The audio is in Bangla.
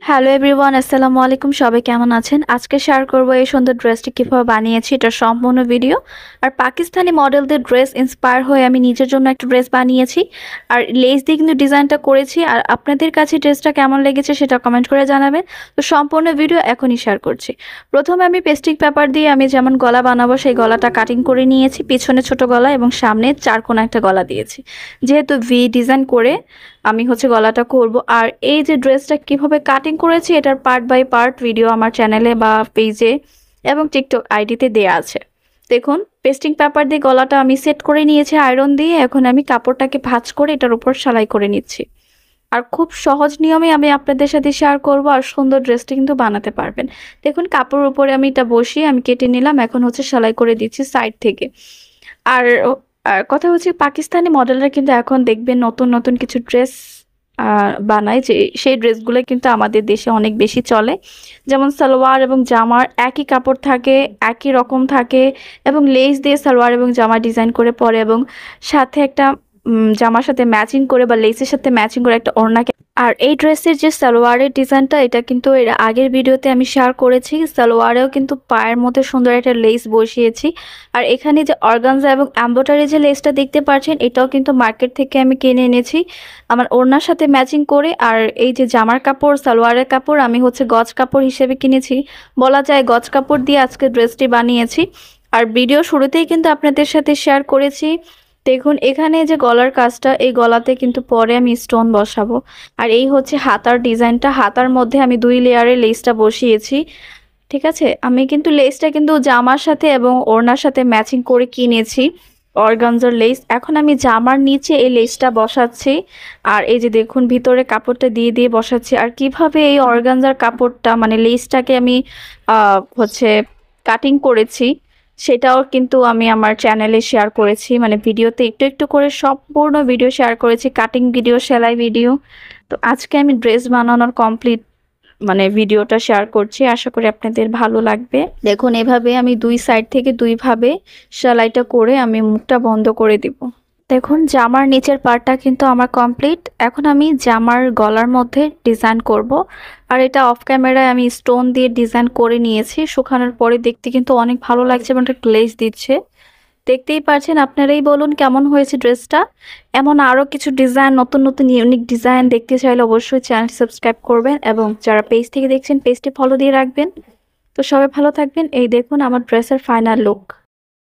হ্যালো এভরিওয়ান, আসসালামু আলাইকুম। সবাই কেমন আছেন? আজকে শেয়ার করব এই সুন্দর ড্রেসটি কিভাবে বানিয়েছি, এটার সম্পূর্ণ ভিডিও। আর পাকিস্তানি মডেলদের ড্রেস ইন্সপায়ার হয়ে আমি নিজের জন্য একটা ড্রেস বানিয়েছি। আর লেস দিয়ে কিন্তু ডিজাইনটা করেছি। আর আপনাদের কাছে ড্রেসটা কেমন লেগেছে সেটা কমেন্ট করে জানাবেন। তো সম্পূর্ণ ভিডিও এখনই শেয়ার করছি। প্রথমে আমি পেস্টিং পেপার দিয়ে আমি যেমন গলা বানাবো সেই গলাটা কাটিং করে নিয়েছি। পিছনে ছোট গলা এবং সামনে চারকোনা একটা গলা দিয়েছি, যেহেতু ভি ডিজাইন করে আমি গলাটা করব। আর এই যে ড্রেসটা কিভাবে কাটিং করেছি এটার পার্ট বাই পার্ট ভিডিও আমার চ্যানেলে বা পেজে এবং টিকটক আইডিতে দেয়া আছে। দেখুন, পেস্টিং পেপার দিয়ে গলাটা আমি সেট করে নিয়েছি আয়রন দিয়ে। এখন আমি কাপড়টাকে ভাঁজ করে এটার উপর সেলাই করে নিচ্ছি। আর খুব সহজ নিয়মে আমি আপনাদের সাথে শেয়ার করব, আর সুন্দর ড্রেসটা কিন্তু বানাতে পারবেন। দেখুন, কাপড়ের উপরে আমি এটা বসিয়ে আমি কেটে নিলাম। এখন সেলাই করে দিচ্ছি সাইড থেকে। আর আর কথা হচ্ছে, পাকিস্তানি মডেলরা কিন্তু এখন দেখবেন নতুন নতুন কিছু ড্রেস বানায়, যে সেই ড্রেসগুলো কিন্তু আমাদের দেশে অনেক বেশি চলে। যেমন সালোয়ার এবং জামার একই কাপড় থাকে, একই রকম থাকে, এবং লেস দিয়ে সালোয়ার এবং জামা ডিজাইন করে পরে, এবং সাথে একটা জামার সাথে ম্যাচিং করে বা লেসের সাথে ম্যাচিং করে একটা ওড়না। আর এই ড্রেসের যে সালোয়ারের ডিজাইনটা, এটা কিন্তু এর আগের ভিডিওতে আমি শেয়ার করেছি। সালোয়ারেও কিন্তু পায়ের মধ্যে সুন্দর একটা লেস বসিয়েছি। আর এখানে যে অর্গানজা এবং এমব্রয়ডারি যে লেসটা দেখতে পাচ্ছেন, এটাও কিন্তু মার্কেট থেকে আমি কিনে এনেছি আমার ওড়নার সাথে ম্যাচিং করে। আর এই যে জামার কাপড়, সালোয়ারের কাপড় আমি গজ কাপড় হিসেবে কিনেছি। বলা যায় গজ কাপড় দিয়ে আজকে ড্রেসটি বানিয়েছি। আর ভিডিও শুরুতেই কিন্তু আপনাদের সাথে শেয়ার করেছি। দেখুন, এখানে যে গলার কাজটা, এই গলাতে কিন্তু পরে আমি স্টোন বসাবো। আর এই হাতার ডিজাইনটা, হাতার মধ্যে আমি 2 লেয়ারের লেসটা বসিয়েছি। ঠিক আছে, আমি কিন্তু লেসটা কিন্তু জামার সাথে এবং ওড়নার সাথে ম্যাচিং করে কিনেছি, অর্গানজার লেস। এখন আমি জামার নিচে এই লেসটা বসাচ্ছি। আর এই যে দেখুন, ভিতরে কাপড়টা দিয়ে দিয়ে বসাচ্ছি। আর কিভাবে এই অর্গানজার কাপড়টা মানে লেসটাকে আমি কাটিং করেছি সেটাও কিন্তু আমি আমার চ্যানেলে শেয়ার করেছি, মানে ভিডিওতে একটু একটু করে সম্পূর্ণ ভিডিও শেয়ার করেছি, কাটিং ভিডিও, সেলাই ভিডিও। তো আজকে আমি ড্রেস বানানোর কমপ্লিট মানে ভিডিওটা শেয়ার করছি, আশা করি আপনাদের ভালো লাগবে। দেখুন, এভাবে আমি 2 সাইড থেকে 2 ভাবে সেলাইটা করে আমি মুখটা বন্ধ করে দিব। দেখুন, জামার নিচের পার্টটা কিন্তু আমার কমপ্লিট। এখন আমি জামার গলার মধ্যে ডিজাইন করব। আর এটা অফ ক্যামেরায় আমি স্টোন দিয়ে ডিজাইন করে নিয়েছি। শুকানোর পরে দেখতে কিন্তু অনেক ভালো লাগছে এবং একটা গ্লেজ দিচ্ছে। দেখতেই পাচ্ছেন, আপনারাই বলুন কেমন হয়েছে ড্রেসটা। এমন আরও কিছু ডিজাইন, নতুন নতুন ইউনিক ডিজাইন দেখতে চাইলে অবশ্যই চ্যানেলটি সাবস্ক্রাইব করবেন, এবং যারা পেজ থেকে দেখছেন পেজটি ফলো দিয়ে রাখবেন। তো সবাই ভালো থাকবেন। এই দেখুন আমার ড্রেসের ফাইনাল লুক।